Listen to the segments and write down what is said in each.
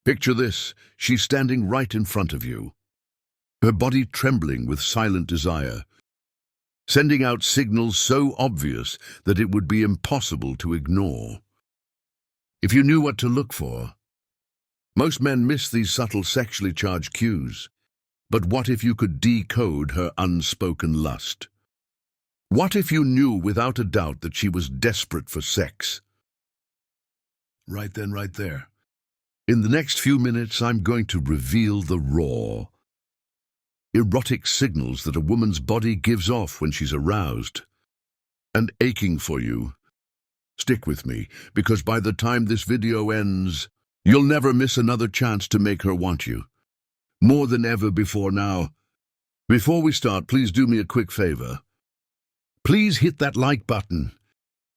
Picture this, she's standing right in front of you, her body trembling with silent desire, sending out signals so obvious that it would be impossible to ignore. If you knew what to look for, most men miss these subtle sexually charged cues. But what if you could decode her unspoken lust? What if you knew without a doubt that she was desperate for sex? Right then, right there. In the next few minutes, I'm going to reveal the raw, erotic signals that a woman's body gives off when she's aroused and aching for you. Stick with me, because by the time this video ends, you'll never miss another chance to make her want you more than ever before now. Before we start, please do me a quick favor. Please hit that like button.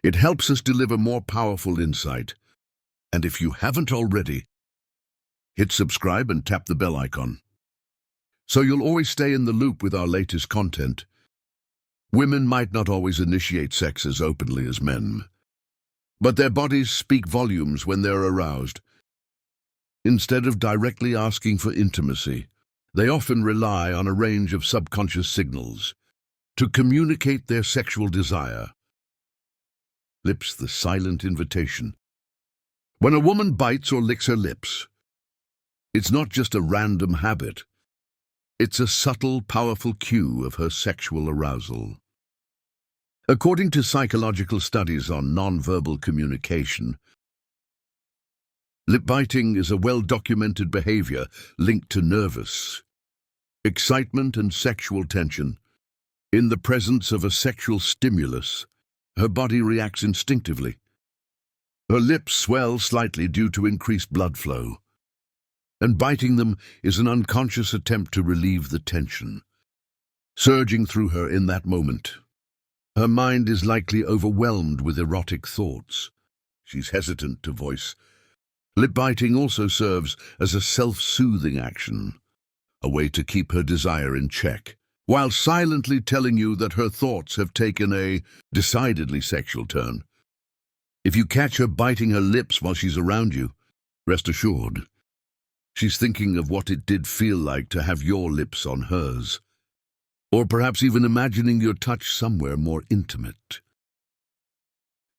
It helps us deliver more powerful insight. And if you haven't already, hit subscribe and tap the bell icon, so you'll always stay in the loop with our latest content. Women might not always initiate sex as openly as men, but their bodies speak volumes when they're aroused. Instead of directly asking for intimacy, they often rely on a range of subconscious signals to communicate their sexual desire. Lips, the silent invitation. When a woman bites or licks her lips, it's not just a random habit. It's a subtle, powerful cue of her sexual arousal. According to psychological studies on nonverbal communication, lip biting is a well-documented behavior linked to nervous excitement and sexual tension. In the presence of a sexual stimulus, her body reacts instinctively. Her lips swell slightly due to increased blood flow, and biting them is an unconscious attempt to relieve the tension surging through her in that moment. Her mind is likely overwhelmed with erotic thoughts. She's hesitant to voice. Lip biting also serves as a self-soothing action, a way to keep her desire in check, while silently telling you that her thoughts have taken a decidedly sexual turn. If you catch her biting her lips while she's around you, rest assured, she's thinking of what it did feel like to have your lips on hers, or perhaps even imagining your touch somewhere more intimate.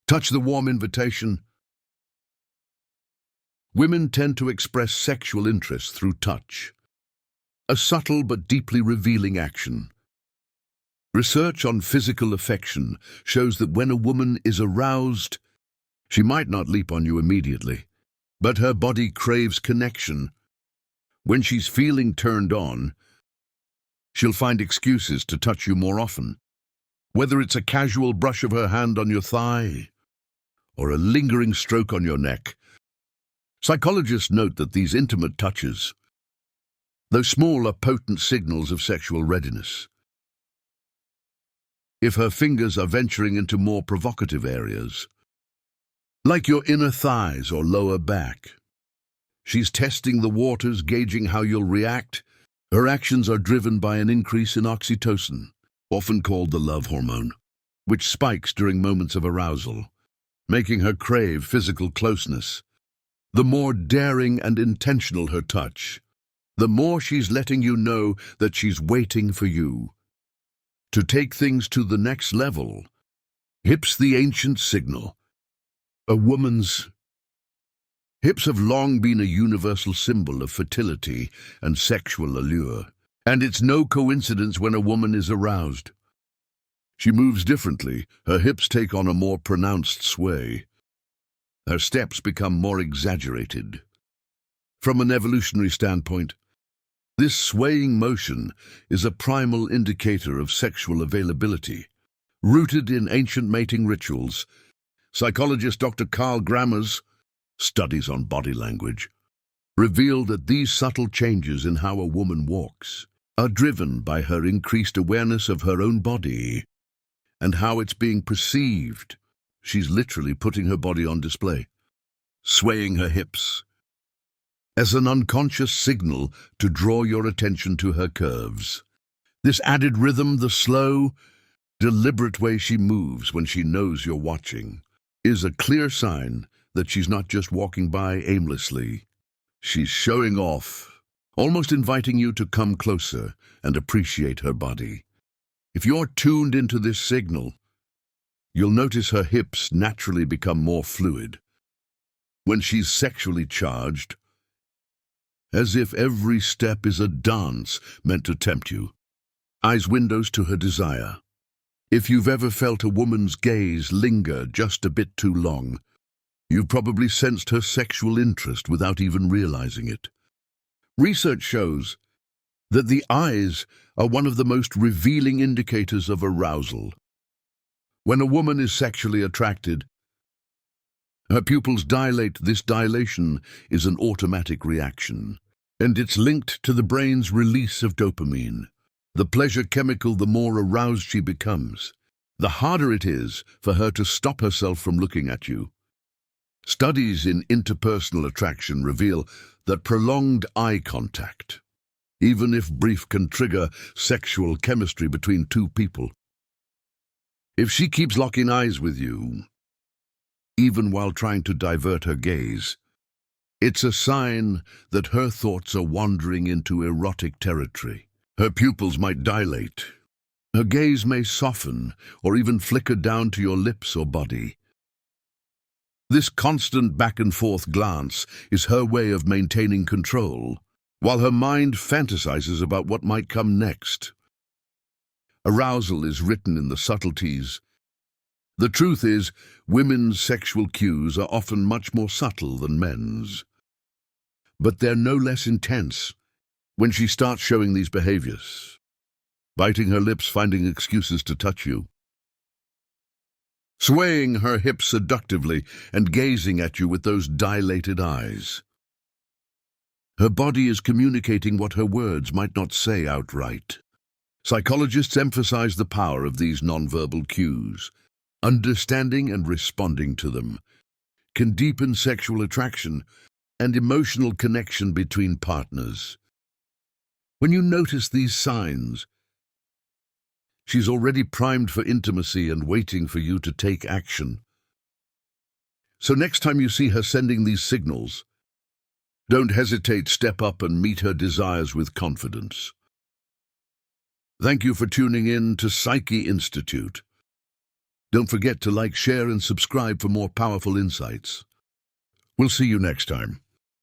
Touch the warm invitation. Women tend to express sexual interest through touch, a subtle but deeply revealing action. Research on physical affection shows that when a woman is aroused, she might not leap on you immediately, but her body craves connection. When she's feeling turned on, she'll find excuses to touch you more often, whether it's a casual brush of her hand on your thigh or a lingering stroke on your neck. Psychologists note that these intimate touches, though small, are potent signals of sexual readiness. If her fingers are venturing into more provocative areas, like your inner thighs or lower back, she's testing the waters, gauging how you'll react. Her actions are driven by an increase in oxytocin, often called the love hormone, which spikes during moments of arousal, making her crave physical closeness. The more daring and intentional her touch, the more she's letting you know that she's waiting for you. To take things to the next level, hips, the ancient signal. A woman's hips have long been a universal symbol of fertility and sexual allure, and it's no coincidence when a woman is aroused. She moves differently. Her hips take on a more pronounced sway. Her steps become more exaggerated. From an evolutionary standpoint, this swaying motion is a primal indicator of sexual availability, rooted in ancient mating rituals. Psychologist Dr. Carl Grammer's studies on body language reveal that these subtle changes in how a woman walks are driven by her increased awareness of her own body and how it's being perceived. She's literally putting her body on display, swaying her hips as an unconscious signal to draw your attention to her curves. This added rhythm, the slow, deliberate way she moves when she knows you're watching, is a clear sign that she's not just walking by aimlessly. She's showing off, almost inviting you to come closer and appreciate her body. If you're tuned into this signal, you'll notice her hips naturally become more fluid. When she's sexually charged, as if every step is a dance meant to tempt you. Eyes windows to her desire. If you've ever felt a woman's gaze linger just a bit too long, you've probably sensed her sexual interest without even realizing it. Research shows that the eyes are one of the most revealing indicators of arousal. When a woman is sexually attracted, her pupils dilate. This dilation is an automatic reaction, and it's linked to the brain's release of dopamine, the pleasure chemical. The more aroused she becomes, the harder it is for her to stop herself from looking at you. Studies in interpersonal attraction reveal that prolonged eye contact, even if brief, can trigger sexual chemistry between two people. If she keeps locking eyes with you, even while trying to divert her gaze, it's a sign that her thoughts are wandering into erotic territory. Her pupils might dilate, her gaze may soften, or even flicker down to your lips or body. This constant back-and-forth glance is her way of maintaining control, while her mind fantasizes about what might come next. Arousal is written in the subtleties. The truth is, women's sexual cues are often much more subtle than men's. But they're no less intense when she starts showing these behaviors, biting her lips, finding excuses to touch you, swaying her hips seductively and gazing at you with those dilated eyes. Her body is communicating what her words might not say outright. Psychologists emphasize the power of these nonverbal cues. Understanding and responding to them can deepen sexual attraction and emotional connection between partners. When you notice these signs, she's already primed for intimacy and waiting for you to take action. So next time you see her sending these signals, don't hesitate, step up and meet her desires with confidence. Thank you for tuning in to Psyche Institute. Don't forget to like, share and subscribe for more powerful insights. We'll see you next time.